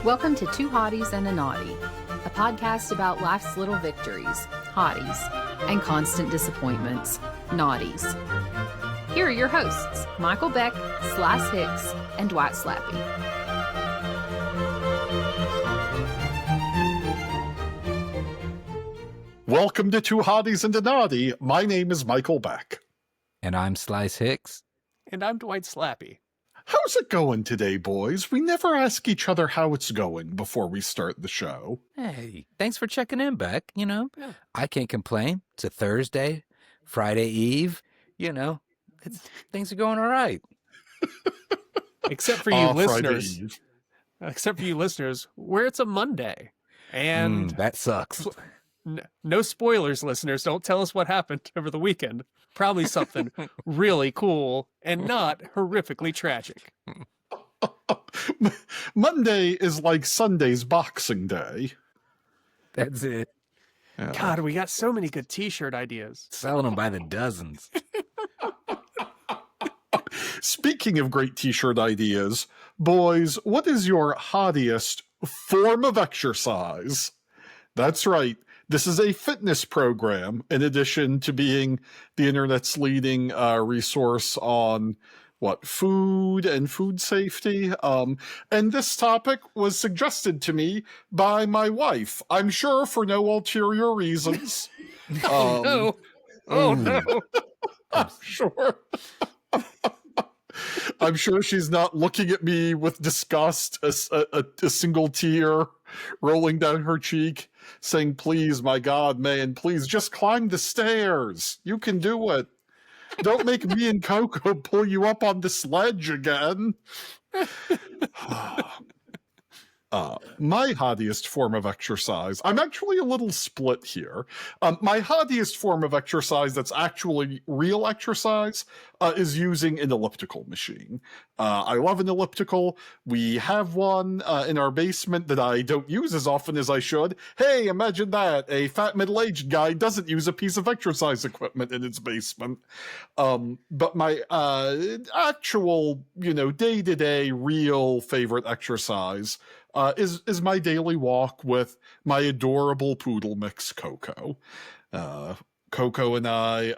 Welcome to Two Hotties and a Naughty, a podcast about life's little victories, hotties, and constant disappointments, naughties. Here are your hosts, Michael Beck, Hicks, and Dwight Slappe. Welcome to Two Hotties and a Naughty. My name is Michael Beck. And I'm Hicks. And I'm Dwight Slappe. How's it going today, boys? We never ask each other how it's going before we start the show. Hey, thanks for checking in, Beck. I can't complain. It's a Thursday, Friday Eve. Things are going all right. Except for you listeners. Except for you listeners, where it's a Monday. And that sucks. No spoilers, listeners. Don't tell us what happened over the weekend. Probably something really cool and not horrifically tragic. Monday is like Sunday's Boxing Day. That's it. God, we got so many good t-shirt ideas. Selling them by the dozens. Speaking of great t-shirt ideas, boys, what is your hottiest form of exercise? That's right. This is a fitness program, in addition to being the internet's leading resource on food and food safety. And this topic was suggested to me by my wife. I'm sure for no ulterior reasons. No. Oh, no. I'm sure. I'm sure she's not looking at me with disgust, a single tear rolling down her cheek, saying, please, my God, man, please just climb the stairs. You can do it. Don't make me and Coco pull you up on the sledge again. My hottiest form of exercise, I'm actually a little split here. My hottiest form of exercise that's actually real exercise is using an elliptical machine. I love an elliptical. We have one in our basement that I don't use as often as I should. Hey, imagine that. A fat middle-aged guy doesn't use a piece of exercise equipment in his basement. But my actual, day-to-day real favorite exercise is my daily walk with my adorable poodle mix, Coco. Coco and I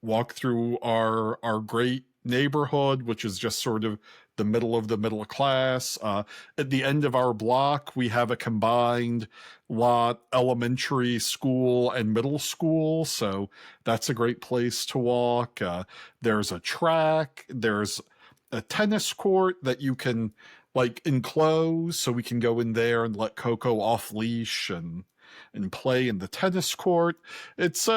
walk through our great neighborhood, which is just sort of the middle class. At the end of our block, we have a combined lot elementary school and middle school, so that's a great place to walk. There's a track, there's a tennis court that you can enclose, so we can go in there and let Coco off leash and play in the tennis court. It's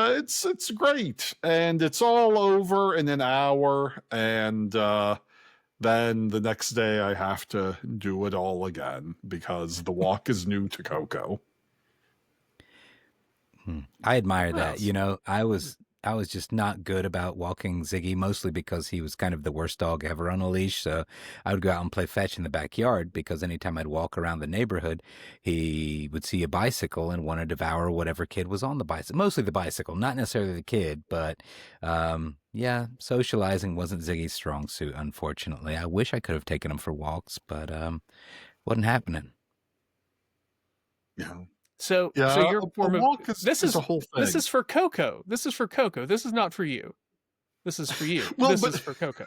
great, and it's all over in an hour, and then the next day I have to do it all again because the walk is new to Coco. I admire that. I was just not good about walking Ziggy, mostly because he was kind of the worst dog ever on a leash. So I would go out and play fetch in the backyard because anytime I'd walk around the neighborhood, he would see a bicycle and want to devour whatever kid was on the bicycle. Mostly the bicycle, not necessarily the kid. But socializing wasn't Ziggy's strong suit, unfortunately. I wish I could have taken him for walks, but wasn't happening. Yeah. So your form of this is a whole thing. This is for Coco. This is for Coco. This is not for you. This is for you. This is for Coco.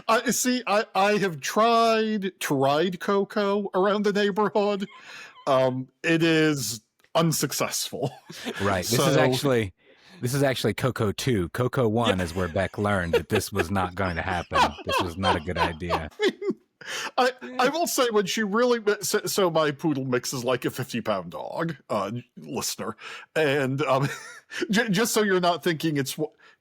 I have tried to ride Coco around the neighborhood. It is unsuccessful. Right. This is actually Coco 2. Coco 1 is where Beck learned that this was not going to happen. This was not a good idea. I will say, when she really, so my poodle mix is like a 50-pound dog, listener, and just so you're not thinking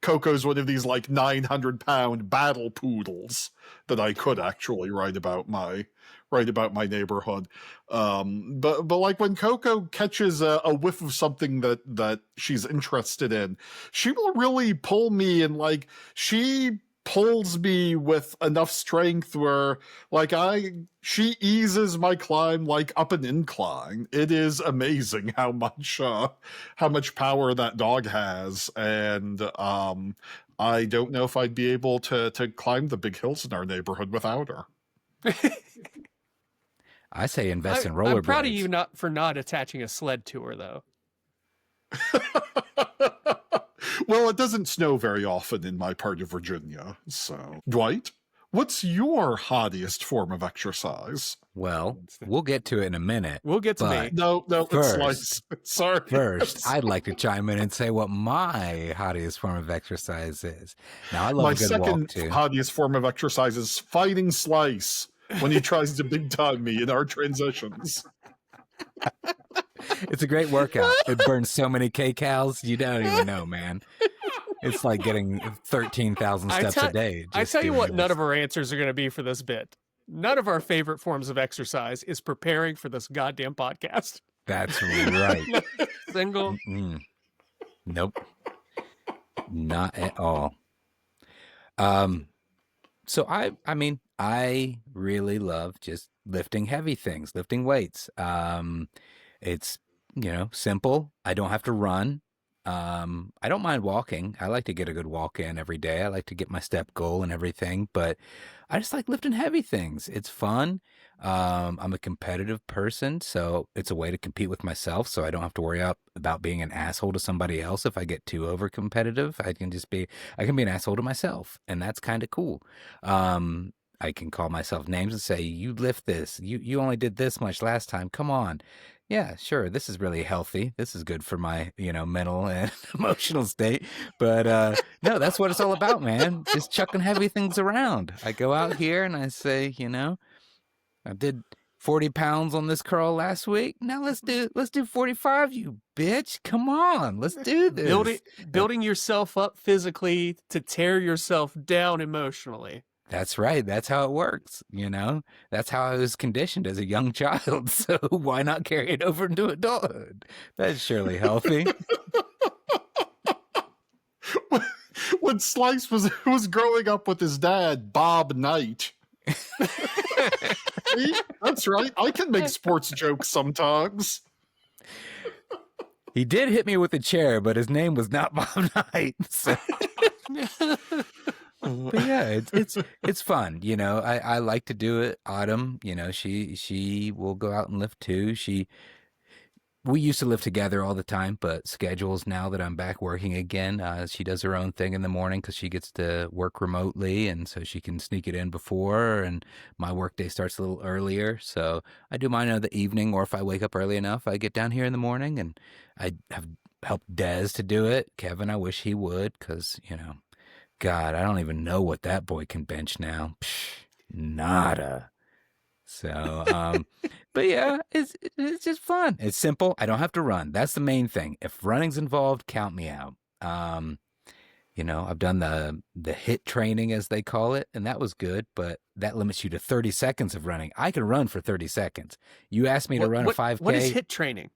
Coco's one of these 900-pound battle poodles that I could actually write about my neighborhood. But when Coco catches a whiff of something that she's interested in, she will really pull me, and she pulls me with enough strength where she eases my climb up an incline. It is amazing how much power that dog has, and I don't know if I'd be able to climb the big hills in our neighborhood without her. I say invest in rollerblades. I'm proud of you for not attaching a sled to her, though. Well, it doesn't snow very often in my part of Virginia. So, Dwight, what's your hottiest form of exercise? Well, we'll get to it in a minute. We'll get to me. No, first, sorry. First, I'd like to chime in and say what my hottiest form of exercise is. Now, I love a good walk, too. My second hottiest form of exercise is fighting Slice when he tries to big time me in our transitions. It's a great workout. It burns so many kcals, you don't even know, man. It's like getting 13,000 steps a day. I tell you what, none of our answers are going to be for this bit. None of our favorite forms of exercise is preparing for this goddamn podcast. That's right. Single. Nope. Not at all. So I really love just lifting heavy things, lifting weights. It's, simple. I don't have to run. I don't mind walking. I like to get a good walk in every day. I like to get my step goal and everything, but I just like lifting heavy things. It's fun. I'm a competitive person, so it's a way to compete with myself, so I don't have to worry about being an asshole to somebody else if I get too over competitive. I can be an asshole to myself, and that's kind of cool. I can call myself names and say, you lift this. You only did this much last time. Come on. Yeah, sure. This is really healthy. This is good for my, mental and emotional state. But no, that's what it's all about, man. Just chucking heavy things around. I go out here and I say, I did 40 pounds on this curl last week. Now let's do 45, you bitch. Come on, let's do this. Building yourself up physically to tear yourself down emotionally. That's right. That's how it works. That's how I was conditioned as a young child. So why not carry it over into adulthood? That's surely healthy. When Slice was growing up with his dad, Bob Knight. See? That's right. I can make sports jokes sometimes. He did hit me with a chair, but his name was not Bob Knight. So. But yeah, it's fun. I like to do it. Autumn, she will go out and lift too. We used to live together all the time, but schedules now that I'm back working again, she does her own thing in the morning because she gets to work remotely, and so she can sneak it in before, and my work day starts a little earlier. So I do mine in the evening, or if I wake up early enough, I get down here in the morning, and I have helped Des to do it. Kevin, I wish he would, because, God, I don't even know what that boy can bench now. Nada. So, but yeah, it's just fun. It's simple. I don't have to run. That's the main thing. If running's involved, count me out. I've done the HIT training, as they call it, and that was good, but that limits you to 30 seconds of running. I can run for 30 seconds. You asked me to run a 5K. What is HIT training?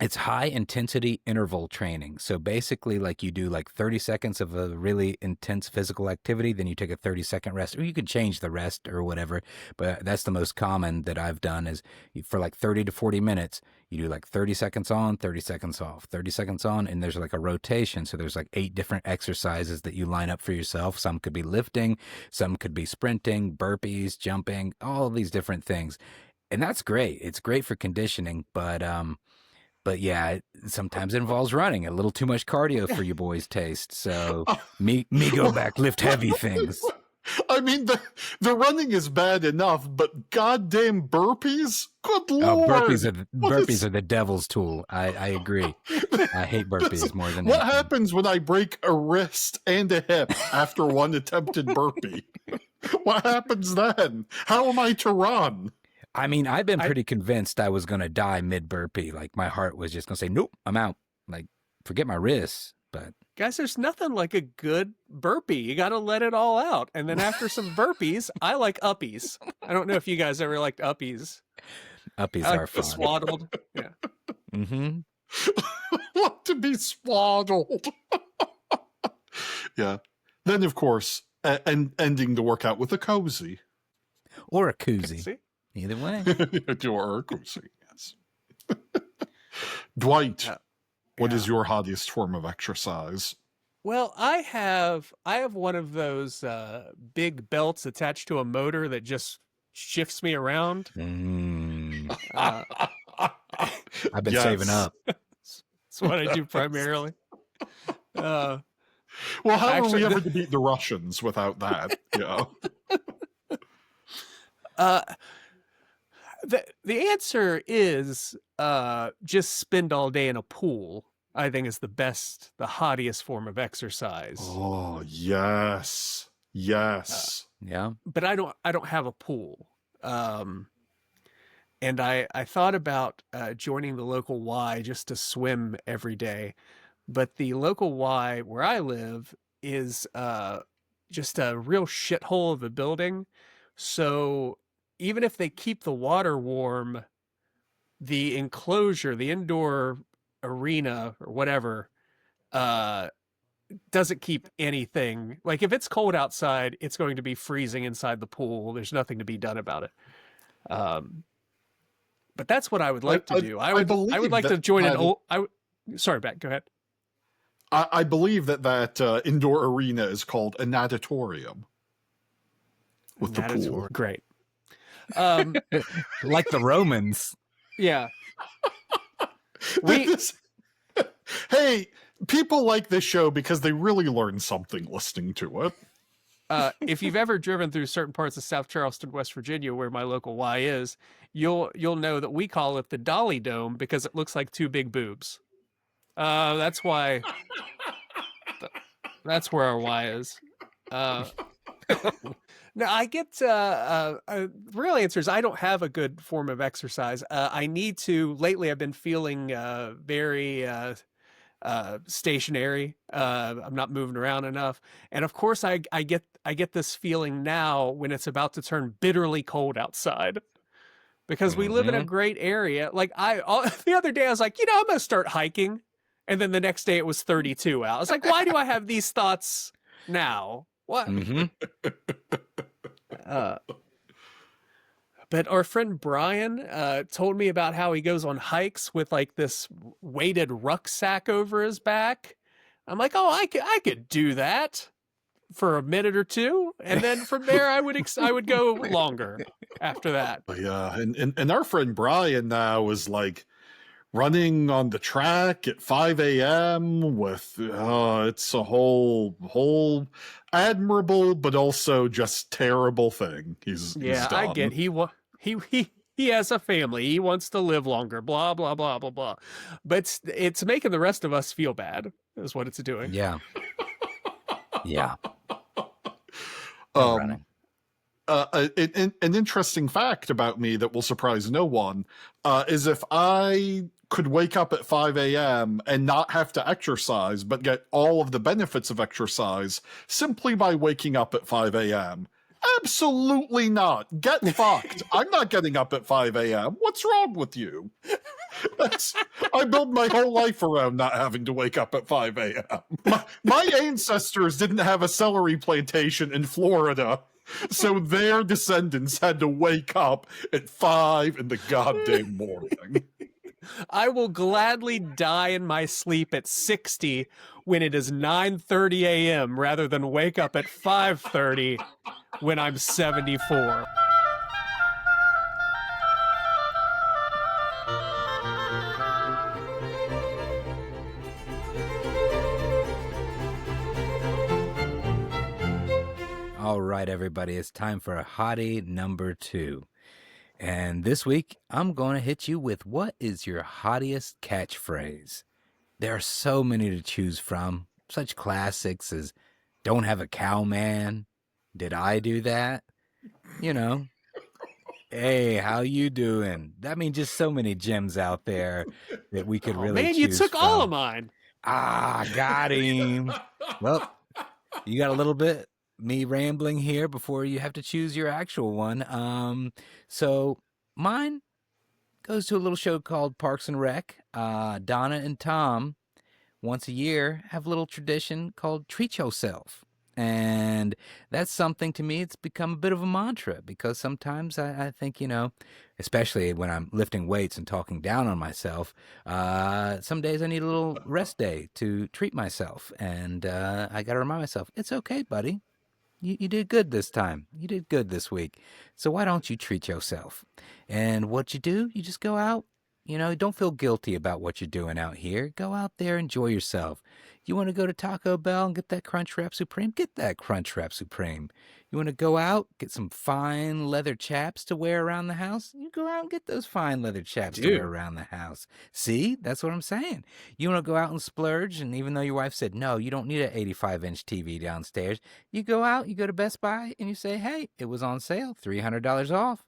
It's high intensity interval training. So basically, like, you do like 30 seconds of a really intense physical activity, then you take a 30-second rest, or you could change the rest or whatever. But that's the most common that I've done, is for like 30 to 40 minutes, you do like 30 seconds on, 30 seconds off, 30 seconds on, and there's like a rotation. So there's like 8 different exercises that you line up for yourself. Some could be lifting, some could be sprinting, burpees, jumping, all these different things. And that's great. It's great for conditioning, but yeah, sometimes it involves running. A little too much cardio for you boys' taste. So me go back, lift heavy things. I mean, the running is bad enough, but goddamn burpees? Good Lord. Burpees are the devil's tool. I agree. I hate burpees more than What anything. happens when I break a wrist and a hip after one attempted burpee? What happens then? How am I to run? I mean, I've been pretty convinced I was going to die mid-burpee. Like, my heart was just going to say, nope, I'm out. Like, forget my wrists. But guys, there's nothing like a good burpee. You got to let it all out. And then after some burpees, I like uppies. I don't know if you guys ever liked uppies. Uppies are fun. Swaddled. Yeah. Mm-hmm. Want to be swaddled. Yeah. Then, of course, ending the workout with a cozy. Or a koozie. See? Either way. Or a cozy, yes. Dwight, what is your hottiest form of exercise? Well, I have one of those big belts attached to a motor that just shifts me around. I've been saving up. That's what I do primarily. Well, how are we ever to beat the Russians without that? The answer is just spend all day in a pool. I think is the hottiest form of exercise. Oh, yes. Yeah. But I don't have a pool. And I thought about joining the local Y just to swim every day. But the local Y where I live is just a real shithole of a building. So even if they keep the water warm, the enclosure, the indoor arena or whatever, doesn't keep anything. Like if it's cold outside, it's going to be freezing inside the pool. There's nothing to be done about it. But that's what I would like to do. I would like to join an old. Sorry, Beck, go ahead. I believe that indoor arena is called a natatorium. With the pool. Great. Like the Romans. Yeah. Hey, people like this show because they really learn something listening to it. If you've ever driven through certain parts of South Charleston, West Virginia, where my local Y is, you'll know that we call it the Dolly Dome because it looks like two big boobs. That's why. That's where our Y is. No, I get real answers. I don't have a good form of exercise. I need to. Lately, I've been feeling very stationary. I'm not moving around enough, and of course, I get this feeling now when it's about to turn bitterly cold outside. Because we live in a great area. Like the other day, I was like, I'm going to start hiking. And then the next day it was 32 out. I was like, why do I have these thoughts now? What? But our friend Brian told me about how he goes on hikes with like this weighted rucksack over his back. I'm like, oh, I could do that for a minute or two, and then from there I would go longer after that. Yeah, and our friend Brian now is like running on the track at 5 a.m. with it's a whole admirable but also just terrible thing. He's done. I get he has a family. He wants to live longer. Blah blah blah blah blah. But it's making the rest of us feel bad. Is what it's doing. Yeah. Yeah. An interesting fact about me that will surprise no one is if I could wake up at 5 a.m. and not have to exercise, but get all of the benefits of exercise simply by waking up at 5 a.m. Absolutely not. Get fucked. I'm not getting up at 5 a.m. What's wrong with you? I built my whole life around not having to wake up at 5 a.m. My ancestors didn't have a celery plantation in Florida, so their descendants had to wake up at 5 in the goddamn morning. I will gladly die in my sleep at 60 when it is 9:30 a.m. rather than wake up at 5:30 when I'm 74. All right, everybody, it's time for a hottie number 2. And this week, I'm going to hit you with what is your hottiest catchphrase? There are so many to choose from. Such classics as, don't have a cow, man. Did I do that? Hey, how you doing? I mean, just so many gems out there that we could really choose you took from. all of mine. Got him. Well, you got a little bit me rambling here before you have to choose your actual one. So mine goes to a little show called Parks and Rec. Donna and Tom, once a year, have a little tradition called Treat Yourself. And that's something to me, it's become a bit of a mantra because sometimes I think, especially when I'm lifting weights and talking down on myself, some days I need a little rest day to treat myself. And I got to remind myself, it's okay, buddy. You did good this time. You did good this week. So why don't you treat yourself? And what you do, you just go out. Don't feel guilty about what you're doing out here. Go out there, enjoy yourself. You want to go to Taco Bell and get that Crunchwrap Supreme? Get that Crunchwrap Supreme. You want to go out, get some fine leather chaps to wear around the house? You go out and get those fine leather chaps to wear around the house. See? That's what I'm saying. You want to go out and splurge, and even though your wife said, no, you don't need an 85-inch TV downstairs, you go out, you go to Best Buy, and you say, hey, it was on sale, $300 off.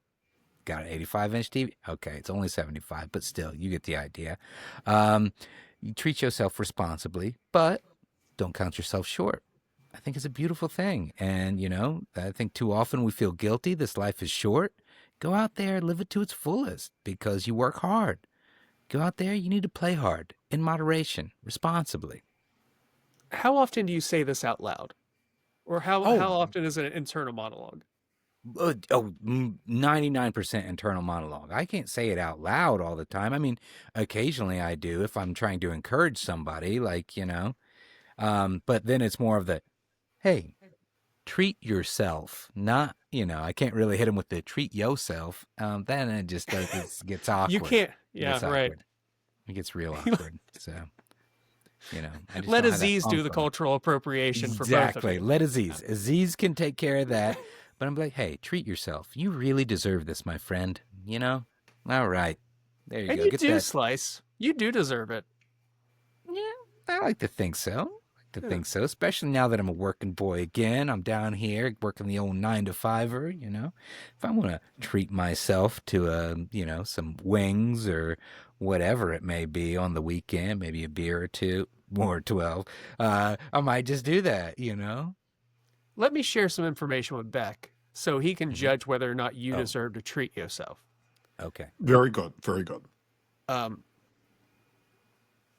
Got an 85-inch TV? Okay, it's only 75, but still, you get the idea. You treat yourself responsibly, but don't count yourself short. I think it's a beautiful thing. And, I think too often we feel guilty. This life is short. Go out there, live it to its fullest because you work hard. Go out there, you need to play hard, in moderation, responsibly. How often do you say this out loud? Or how often is it an internal monologue? 99% internal monologue. I can't say it out loud all the time. I mean, occasionally I do if I'm trying to encourage somebody, but then it's more of the, hey, treat yourself. Not, I can't really hit them with the treat yourself. Then it just gets awkward. You can't. Yeah, right. It gets real awkward. So, I just let Aziz do the cultural appropriation for both of you. Let Aziz. Aziz can take care of that. But I'm like, hey, treat yourself. You really deserve this, my friend. All right. There you go. And you do, Slice. You do deserve it. Yeah, I like to think so. Especially now that I'm a working boy again. I'm down here working the old 9-to-5er, If I want to treat myself to, some wings or whatever it may be on the weekend, maybe a beer or two, or 12, I might just do that, Let me share some information with Beck so he can judge whether or not you deserve to treat yourself. Okay. Very good. Very good.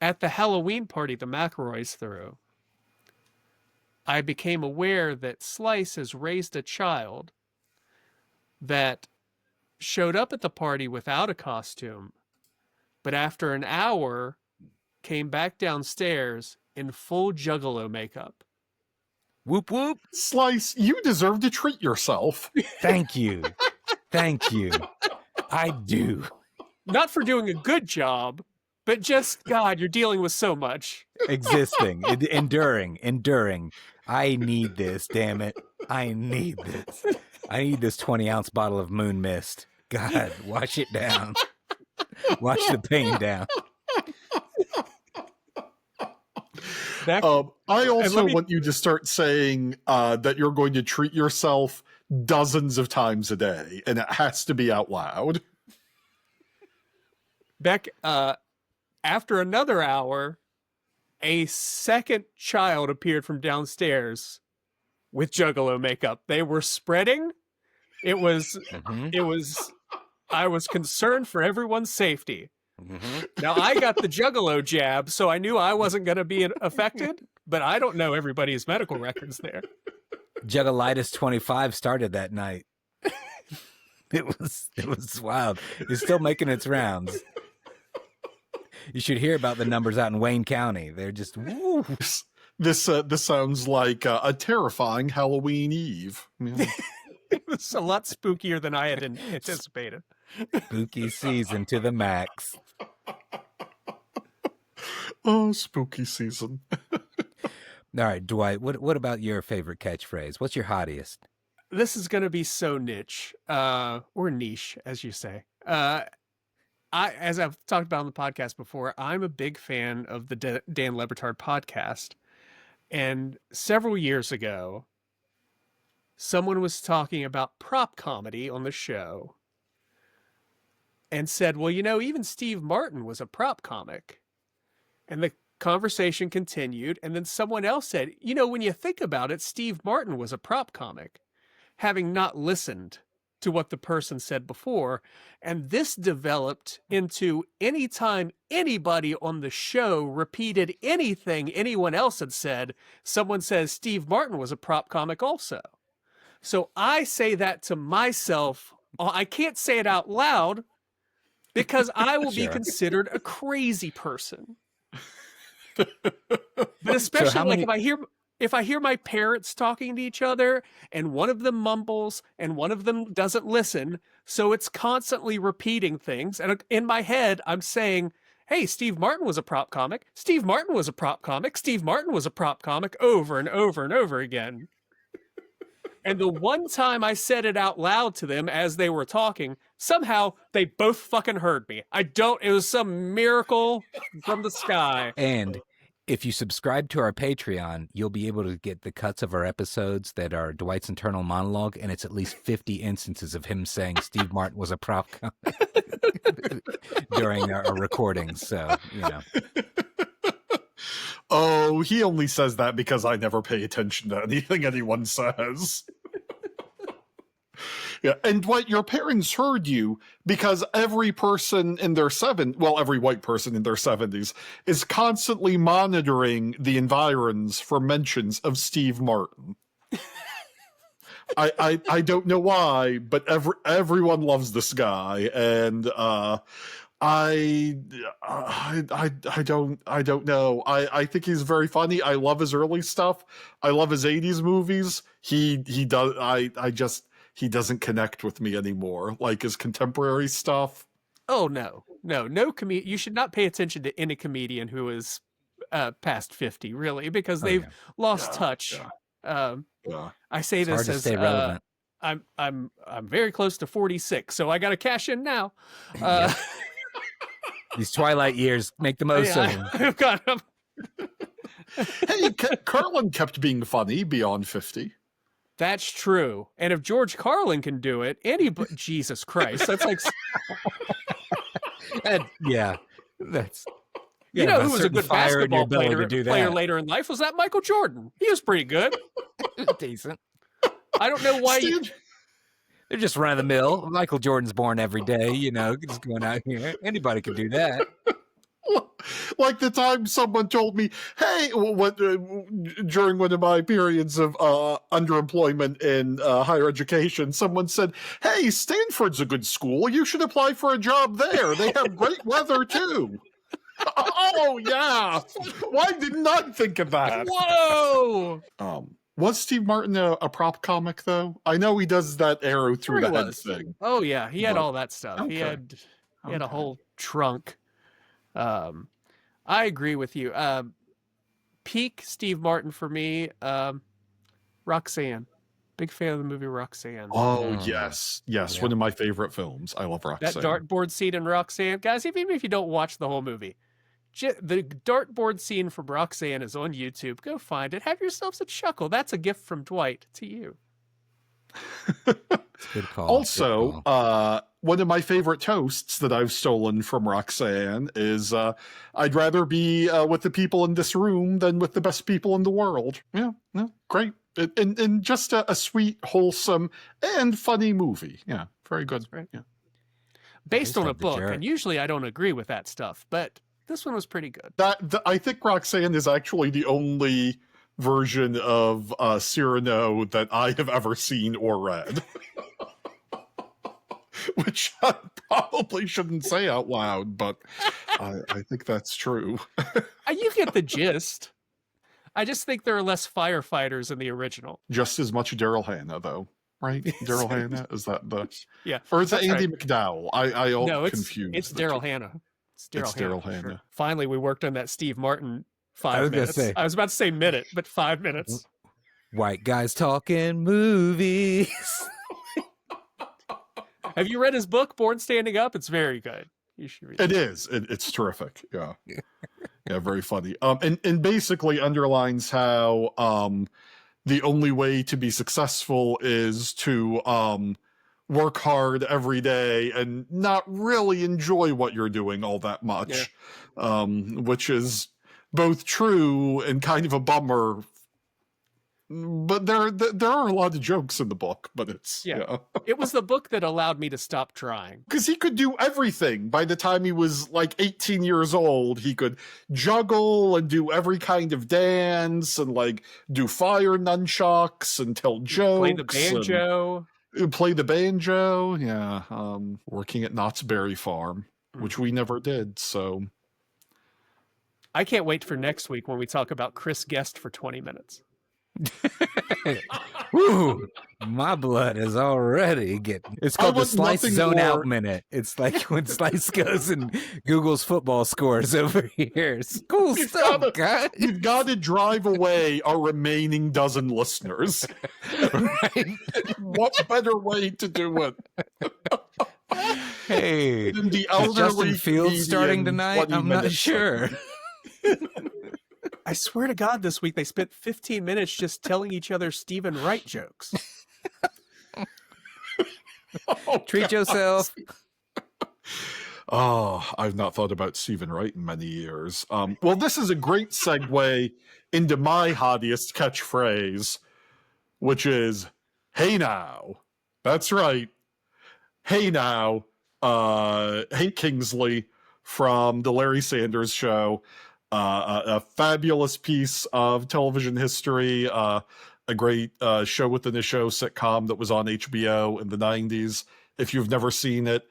At the Halloween party the McElroys threw, I became aware that Slice has raised a child that showed up at the party without a costume, but after an hour came back downstairs in full Juggalo makeup. Whoop, whoop. Slice, you deserve to treat yourself. Thank you. Thank you. I do. Not for doing a good job, but just, God, you're dealing with so much. Existing, enduring. I need this, damn it. I need this. I need this 20-ounce bottle of Moon Mist. God, wash it down. Wash the pain down. I also want you to start saying that you're going to treat yourself dozens of times a day, and it has to be out loud. Beck, after another hour, a second child appeared from downstairs with Juggalo makeup. They were spreading. It was, I was concerned for everyone's safety. Now, I got the Juggalo jab, so I knew I wasn't going to be affected, but I don't know everybody's medical records there. Juggalitis 25 started that night. It was wild. It's still making its rounds. You should hear about the numbers out in Wayne County. They're just, woo. This sounds like a terrifying Halloween Eve. It was a lot spookier than I had anticipated. Spooky season to the max. Oh, spooky season. All right, Dwight, what about your favorite catchphrase? What's your hottiest? This is going to be so niche, or niche, as you say. As I've talked about on the podcast before, I'm a big fan of the Dan Le Batard podcast. And several years ago, someone was talking about prop comedy on the show and said, well, even Steve Martin was a prop comic. And the conversation continued. And then someone else said, when you think about it, Steve Martin was a prop comic, having not listened to what the person said before. And this developed into anytime anybody on the show repeated anything anyone else had said, someone says Steve Martin was a prop comic also. So I say that to myself. I can't say it out loud because I will be considered a crazy person. But especially if I hear if I hear my parents talking to each other and one of them mumbles and one of them doesn't listen, so it's constantly repeating things. And in my head, I'm saying, hey, Steve Martin was a prop comic. Steve Martin was a prop comic. Steve Martin was a prop comic over and over and over again. And the one time I said it out loud to them as they were talking, somehow they both fucking heard me. It was some miracle from the sky. And if you subscribe to our Patreon, you'll be able to get the cuts of our episodes that are Dwight's internal monologue, and it's at least 50 instances of him saying Steve Martin was a prop comic during our recordings. So, you know. Oh, he only says that because I never pay attention to anything anyone says. Yeah, and Dwight, your parents heard you because every person in their every white person in their 70s is constantly monitoring the environs for mentions of Steve Martin. I don't know why, but everyone loves this guy, and I don't know. I think he's very funny. I love his early stuff. I love his 80s movies. He doesn't connect with me anymore. Like his contemporary stuff. Oh no. You should not pay attention to any comedian who is past 50, really, because they've lost touch. Yeah. I say It's this hard to as stay relevant. I'm very close to 46, so I got to cash in now. These twilight years, make the most of them. I've got them. Hey, Carlin kept being funny beyond 50. That's true. And if George Carlin can do it, Jesus Christ, that's like, That's you know who was a good basketball player that. later in life was that Michael Jordan. He was pretty good. Decent. I don't know why. They're just run of the mill. Michael Jordan's born every day, you know, just going out here. Anybody can do that. Like the time someone told me, hey, during one of my periods of underemployment in higher education, someone said, hey, Stanford's a good school. You should apply for a job there. They have great weather, too. Oh, yeah. Why didn't I think of that? Whoa! Was Steve Martin a prop comic, though? I know he does that arrow through the head thing. Oh, yeah. He had all that stuff. Okay. He had a whole trunk. I agree with you. Peak Steve Martin for me, Roxanne. Big fan of the movie Roxanne. Oh, yes. Yes, yeah. One of my favorite films. I love Roxanne. That dartboard scene in Roxanne. Guys, even if you don't watch the whole movie, the dartboard scene from Roxanne is on YouTube. Go find it. Have yourselves a chuckle. That's a gift from Dwight to you. Good call. Also, good call. One of my favorite toasts that I've stolen from Roxanne is I'd rather be with the people in this room than with the best people in the world. Yeah, great. And just a sweet, wholesome, and funny movie. Yeah, very good. Right. Yeah. Based on a book, and usually I don't agree with that stuff, but this one was pretty good. I think Roxanne is actually the only version of Cyrano that I have ever seen or read. Which I probably shouldn't say out loud, but I think that's true. You get the gist. I just think there are less firefighters in the original. Just as much Daryl Hannah, though, right? Daryl Hannah, is that the... Yeah. Or is that Andy right. McDowell? I all confused. It's Daryl Hannah. It's Daryl Hannah. Sure. Finally, we worked on that Steve Martin 5 minutes. I was about to say minute, but 5 minutes. White guys talking movies. Have you read his book, Born Standing Up? It's very good. You should read it. It is. It's terrific. Yeah. Yeah, very funny. And basically underlines how the only way to be successful is to work hard every day and not really enjoy what you're doing all that much, which is both true and kind of a bummer. But there are a lot of jokes in the book, but it's It was the book that allowed me to stop trying. Because he could do everything. By the time he was like 18 years old, he could juggle and do every kind of dance and like do fire nunchucks and tell jokes. Play the banjo. Yeah. Working at Knott's Berry Farm, which we never did. So I can't wait for next week when we talk about Chris Guest for 20 minutes. Woo, my blood is already getting. It's called the Slice Zone Out minute. It's like when Slice goes and Google's football scores over here. It's cool stuff, guys. You've got to drive away our remaining dozen listeners. Right? What better way to do it? Hey, Than the is Justin Fields starting tonight? I'm not sure. I swear to God, this week they spent 15 minutes just telling each other Stephen Wright jokes. Treat yourself. Oh, I've not thought about Stephen Wright in many years. Well, this is a great segue into my hottiest catchphrase, which is, hey now. That's right. Hey now. Hank Kingsley from The Larry Sanders Show. A fabulous piece of television history, a great show within a show sitcom that was on HBO in the 90s. If you've never seen it,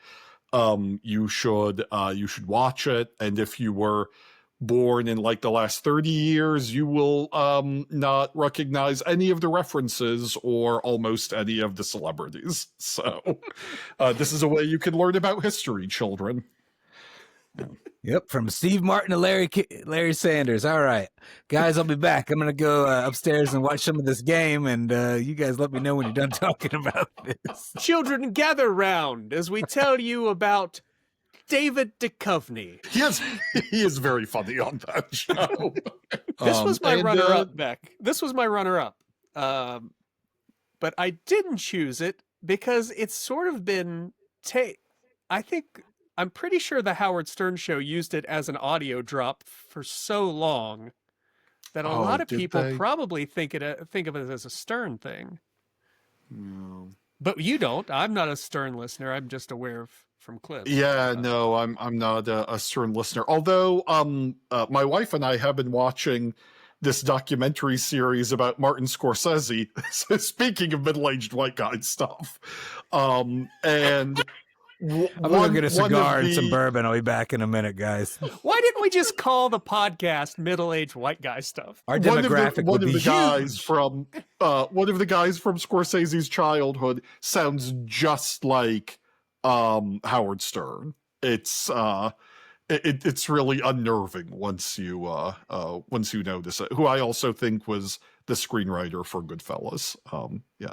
you should watch it. And if you were born in like the last 30 years, you will not recognize any of the references or almost any of the celebrities. So this is a way you can learn about history, children. Yep, from Steve Martin to Larry Sanders. All right, guys, I'll be back. I'm going to go upstairs and watch some of this game, and you guys let me know when you're done talking about this. Children, gather round as we tell you about David Duchovny. He is very funny on that show. This was my runner-up, Beck. This was my runner-up. But I didn't choose it because it's sort of been... I'm pretty sure the Howard Stern Show used it as an audio drop for so long that a lot of people probably think of it as a Stern thing. No. But you don't. I'm not a Stern listener. I'm just aware from clips. Yeah, no, I'm not a Stern listener. Although my wife and I have been watching this documentary series about Martin Scorsese. Speaking of middle-aged white guy stuff, and. I'm gonna get a cigar and some bourbon. I'll be back in a minute, guys. Why didn't we just call the podcast "Middle-aged White Guy Stuff"? Our demographic one of the huge. guys from Scorsese's childhood sounds just like Howard Stern. It's really unnerving once you notice it. Who I also think was the screenwriter for Goodfellas.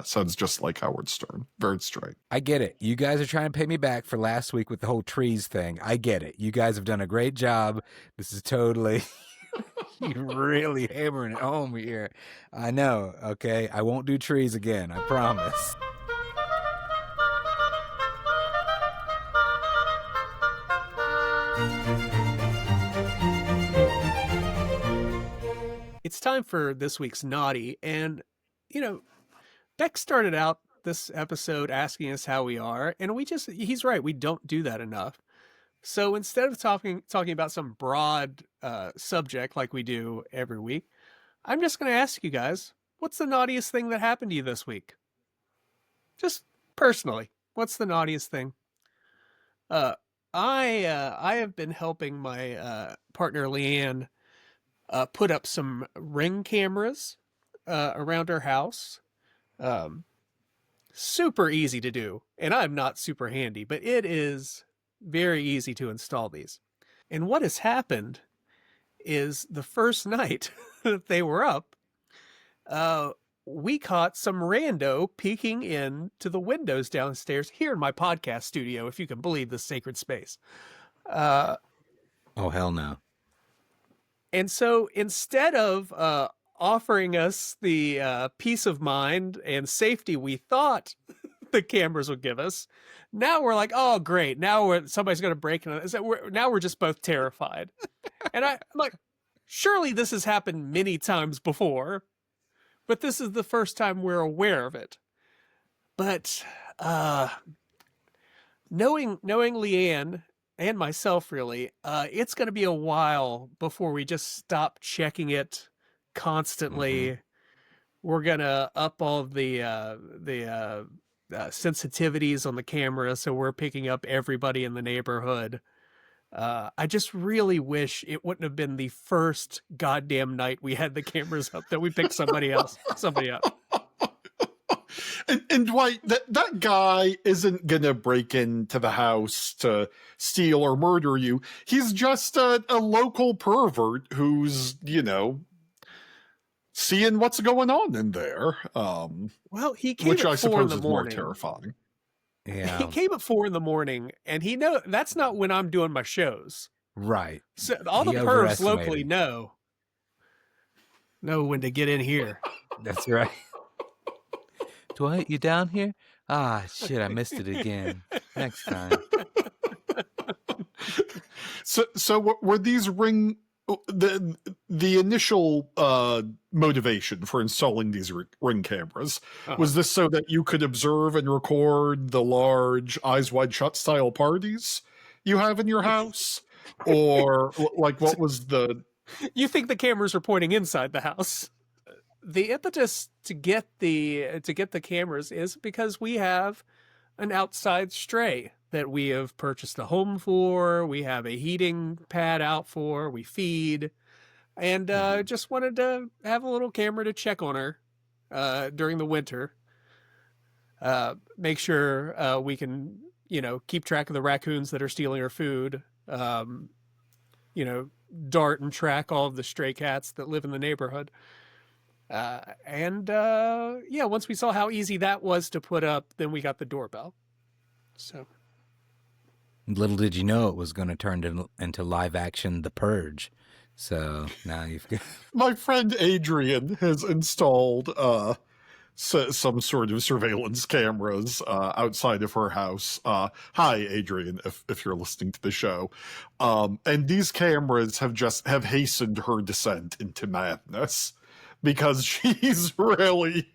Sounds just like Howard Stern. Very strange. I get it. You guys are trying to pay me back for last week with the whole trees thing. I get it. You guys have done a great job. This is totally... You're really hammering it home here. I know, okay? I won't do trees again. I promise. It's time for this week's Naughty, and, Beck started out this episode asking us how we are, and he's right, we don't do that enough. So instead of talking about some broad subject like we do every week, I'm just going to ask you guys, what's the naughtiest thing that happened to you this week? Just personally, what's the naughtiest thing? I have been helping my partner Leanne put up some Ring cameras around her house. Super easy to do, and I'm not super handy, but it is very easy to install these. And what has happened is the first night that they were up, we caught some rando peeking in to the windows downstairs here in my podcast studio, if you can believe this sacred space. Oh, hell no. And so instead of offering us the peace of mind and safety we thought the cameras would give us, now we're like, oh, great. Now somebody's going to break in. Now we're just both terrified. And I'm like, surely this has happened many times before, but this is the first time we're aware of it. But knowing Leanne and myself, really, it's going to be a while before we just stop checking it constantly. Mm-hmm. We're going to up all the sensitivities on the camera, so we're picking up everybody in the neighborhood. I just really wish it wouldn't have been the first goddamn night we had the cameras up that we picked somebody up. And Dwight, that guy isn't gonna break into the house to steal or murder you. He's just a local pervert who's, seeing what's going on in there. Well, he came which at I 4 in suppose the is more morning. terrifying. Yeah. He came at 4 in the morning, and that's not when I'm doing my shows. Right. So all the pervs locally know when to get in here. That's right. Dwight, you down here? Ah, shit, I missed it again. Next time. So were these the initial motivation for installing these ring cameras? Was this so that you could observe and record the large eyes wide shut style parties you have in your house? Or like, what was the... You think the cameras are pointing inside the house? The impetus to get the cameras is because we have an outside stray that we have purchased a home for. We have a heating pad out for. We feed, and just wanted to have a little camera to check on her during the winter. Make sure we can, keep track of the raccoons that are stealing her food. Dart and track all of the stray cats that live in the neighborhood. Once we saw how easy that was to put up, then we got the doorbell. So little did you know it was going to turn into live action The Purge. So now you've got... My friend Adrian has installed some sort of surveillance cameras outside of her house. Hi, Adrian, if you're listening to the show. And these cameras have hastened her descent into madness. Because she's really...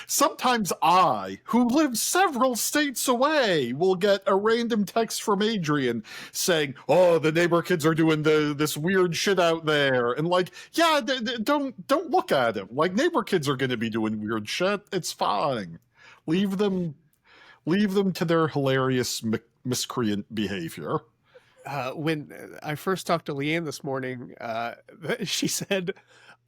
Sometimes I, who live several states away, will get a random text from Adrian saying, "Oh, the neighbor kids are doing this weird shit out there." And like, yeah, don't look at him. Like, neighbor kids are going to be doing weird shit. It's fine. Leave them to their hilarious miscreant behavior. When I first talked to Leanne this morning, she said...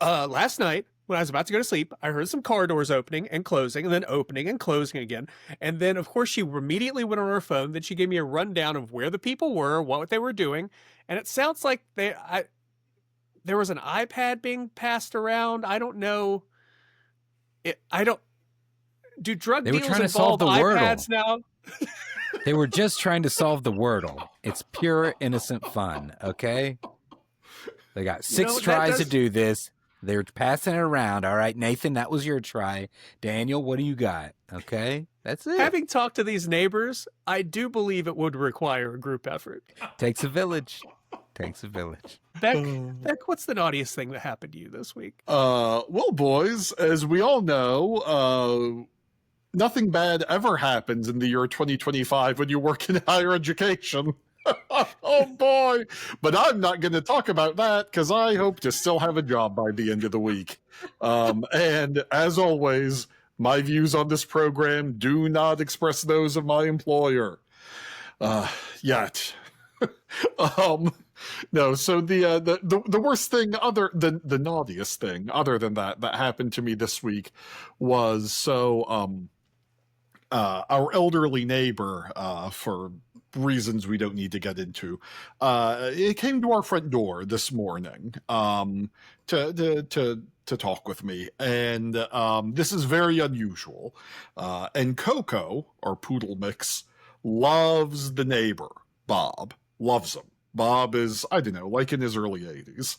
last night, when I was about to go to sleep, I heard some car doors opening and closing, and then opening and closing again. And then, of course, she immediately went on her phone. Then she gave me a rundown of where the people were, what they were doing. And it sounds like there was an iPad being passed around. I don't know. Do drug deals trying to involve solve the iPads Wordle. now? They were just trying to solve the Wordle. It's pure, innocent fun, okay? They got 6 tries to do this. They're passing it around. All right, Nathan, that was your try. Daniel, what do you got? Okay, that's it. Having talked to these neighbors, I do believe it would require a group effort. Takes a village. Beck, what's the naughtiest thing that happened to you this week? Well, boys, as we all know, nothing bad ever happens in the year 2025 when you work in higher education. Oh boy, but I'm not going to talk about that because I hope to still have a job by the end of the week. And as always, my views on this program do not express those of my employer. Yet. No, so the worst thing, the naughtiest thing other than that happened to me this week was our elderly neighbor, for reasons we don't need to get into, it came to our front door this morning to talk with me, and this is very unusual. And Coco, our poodle mix, loves the neighbor, Bob. Loves him. Bob is, I don't know, like in his early 80s.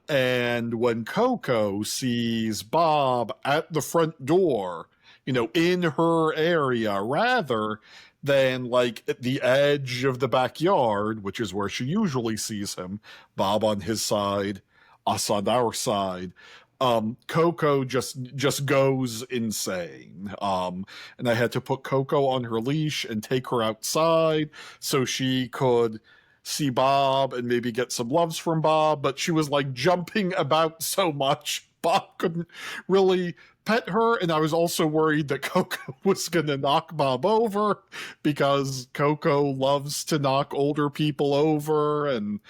And when Coco sees Bob at the front door, in her area, rather than like at the edge of the backyard, which is where she usually sees him, Bob on his side, us on our side, Coco just goes insane. And I had to put Coco on her leash and take her outside so she could see Bob and maybe get some loves from Bob, but she was like jumping about so much, Bob couldn't really pet her, and I was also worried that Coco was going to knock Bob over, because Coco loves to knock older people over, and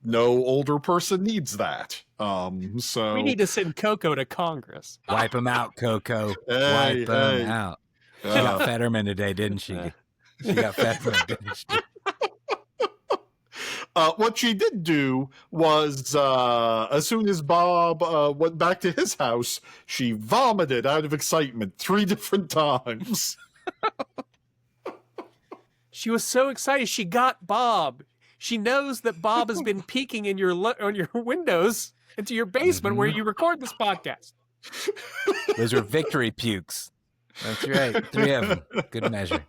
no older person needs that. So we need to send Coco to Congress. Wipe him out, Coco. Hey, Wipe him out. She got Fetterman today, didn't she? She got Fetterman, didn't she? What she did do was, as soon as Bob went back to his house, she vomited out of excitement 3 different times. She was so excited. She got Bob. She knows that Bob has been peeking in on your windows into your basement where you record this podcast. Those are victory pukes. That's right. 3 of them. Good measure.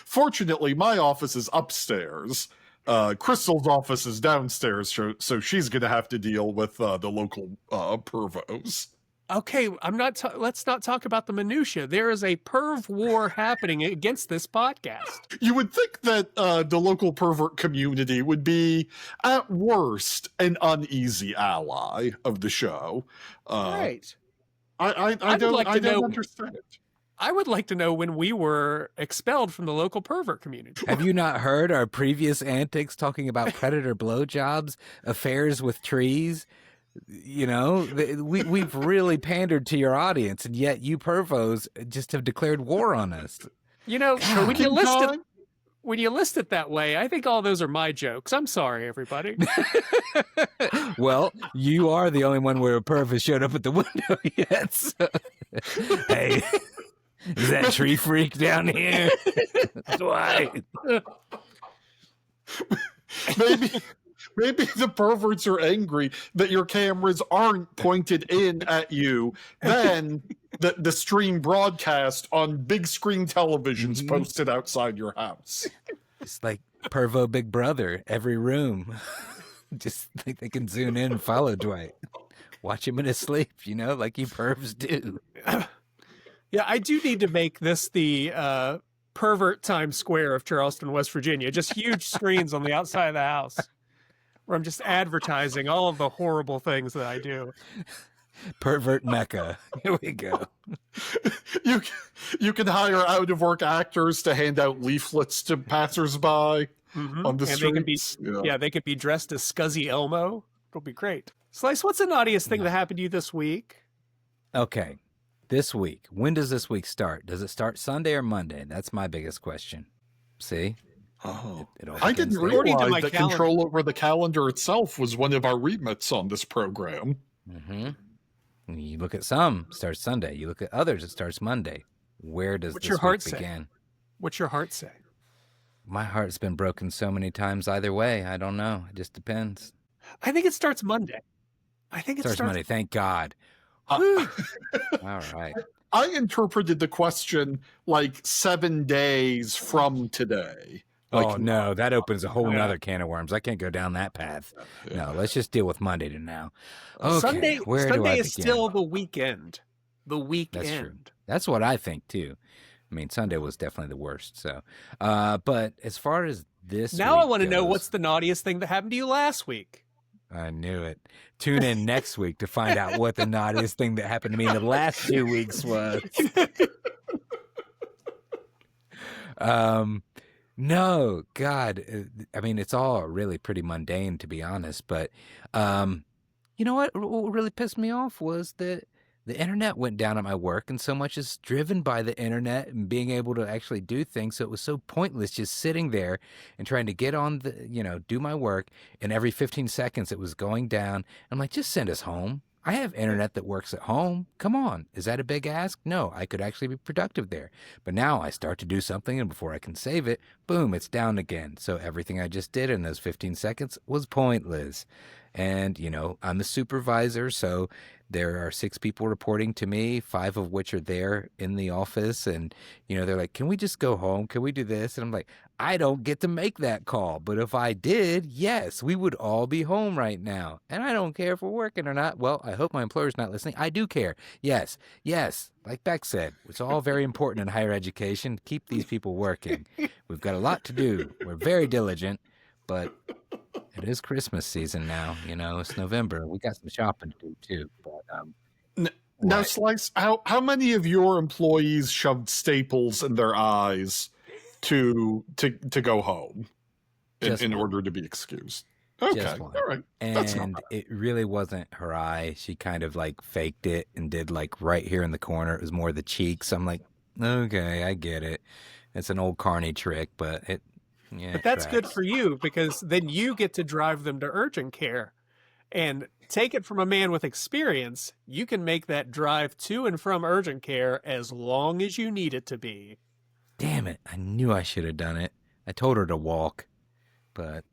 Fortunately, my office is upstairs. Crystal's office is downstairs, so she's going to have to deal with the local pervos. Okay, let's not talk about the minutia. There is a perv war happening against this podcast. You would think that the local pervert community would be, at worst, an uneasy ally of the show. Right. I don't understand it. I would like to know when we were expelled from the local pervert community. Have you not heard our previous antics talking about predator blowjobs, affairs with trees? You know, we've really pandered to your audience, and yet you pervos just have declared war on us. You know, when you list it that way, I think all those are my jokes. I'm sorry, everybody. Well, you are the only one where a perv has showed up at the window yet. So. Hey. Is that tree freak down here? Dwight. Maybe the perverts are angry that your cameras aren't pointed in at you. Then the stream broadcast on big screen televisions posted outside your house. It's like Pervo Big Brother, every room. Just think they can zoom in and follow Dwight. Watch him in his sleep, you know, like you pervs do. Yeah, I do need to make this the pervert Times Square of Charleston, West Virginia. Just huge screens on the outside of the house where I'm just advertising all of the horrible things that I do. Pervert Mecca. Here we go. You can hire out-of-work actors to hand out leaflets to passersby on the streets. They could be dressed as Scuzzy Elmo. It'll be great. Slice, what's the naughtiest thing that happened to you this week? Okay. This week. When does this week start? Does it start Sunday or Monday? That's my biggest question. See? Oh, it I didn't realize that control over the calendar itself was one of our remits on this program. Mm-hmm. You look at some, it starts Sunday. You look at others, it starts Monday. Where does this week begin? What's your heart say? My heart's been broken so many times either way. I don't know. It just depends. I think it starts Monday. It starts Monday. Thank God. All right. I interpreted the question like 7 days from today. Like, no, that opens a whole nother can of worms. I can't go down that path. Yeah. No, let's just deal with Monday to now. Okay, Sunday is still the weekend. The weekend. That's true. That's what I think too. I mean, Sunday was definitely the worst. So, but as far as this, now I want to know what's the naughtiest thing that happened to you last week. I knew it. Tune in next week to find out what the naughtiest thing that happened to me in the last 2 weeks was. No, God. I mean, it's all really pretty mundane, to be honest. But you know what really pissed me off was that the internet went down at my work, and so much is driven by the internet and being able to actually do things. So it was so pointless just sitting there and trying to get on do my work. And every 15 seconds it was going down. I'm like, just send us home. I have internet that works at home. Come on. Is that a big ask? No, I could actually be productive there. But now I start to do something, and before I can save it, boom, it's down again. So everything I just did in those 15 seconds was pointless. And, I'm the supervisor, so there are 6 people reporting to me, 5 of which are there in the office. And, they're like, can we just go home? Can we do this? And I'm like, I don't get to make that call. But if I did, yes, we would all be home right now. And I don't care if we're working or not. Well, I hope my employer's not listening. I do care. Yes. Like Beck said, it's all very important in higher education. Keep these people working. We've got a lot to do. We're very diligent, but it is Christmas season now. It's November. We got some shopping to do too. But Now, What? Slice, how many of your employees shoved staples in their eyes to go home in order to be excused? Okay, Just one. all right. That's not And bad. it really wasn't her eye. She kind of like faked it and did like right here in the corner. It was more the cheeks. I'm like, okay, I get it. It's an old carny trick, but yeah. But that's good tracks. for you, because then you get to drive them to urgent care. And take it from a man with experience, you can make that drive to and from urgent care as long as you need it to be. Damn it. I knew I should have done it. I told her to walk, but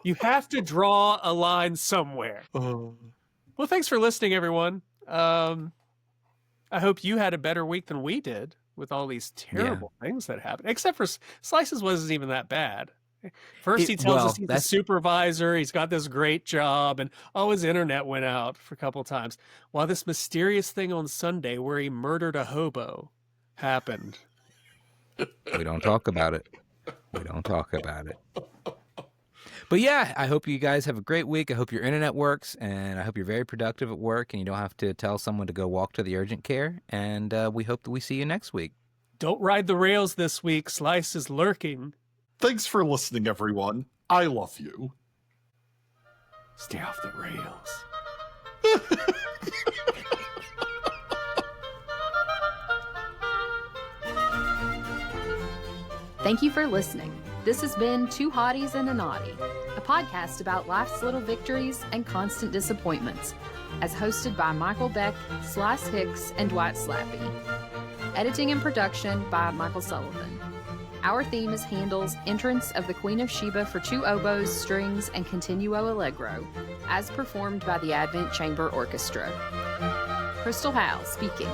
You have to draw a line somewhere. Well, thanks for listening, everyone. I hope you had a better week than we did with all these terrible things that happened. Except for Slice's wasn't even that bad. First, he tells us he's a supervisor. He's got this great job, and his internet went out for a couple times. While this mysterious thing on Sunday where he murdered a hobo happened. we don't talk about it. We don't talk about it. But yeah, I hope you guys have a great week. I hope your internet works, and I hope you're very productive at work, and you don't have to tell someone to go walk to the urgent care. And we hope that we see you next week. Don't ride the rails this week. Slice is lurking. Thanks for listening, everyone. I love you. Stay off the rails. Thank you for listening. This has been Two Hotties and a Naughty, a podcast about life's little victories and constant disappointments, as hosted by Michael Beck, Slice Hicks, and Dwight Slappe. Editing and production by Michael Sullivan. Our theme is Handel's entrance of the Queen of Sheba for two oboes, strings, and Continuo allegro, as performed by the Advent Chamber Orchestra. Crystal Howe speaking.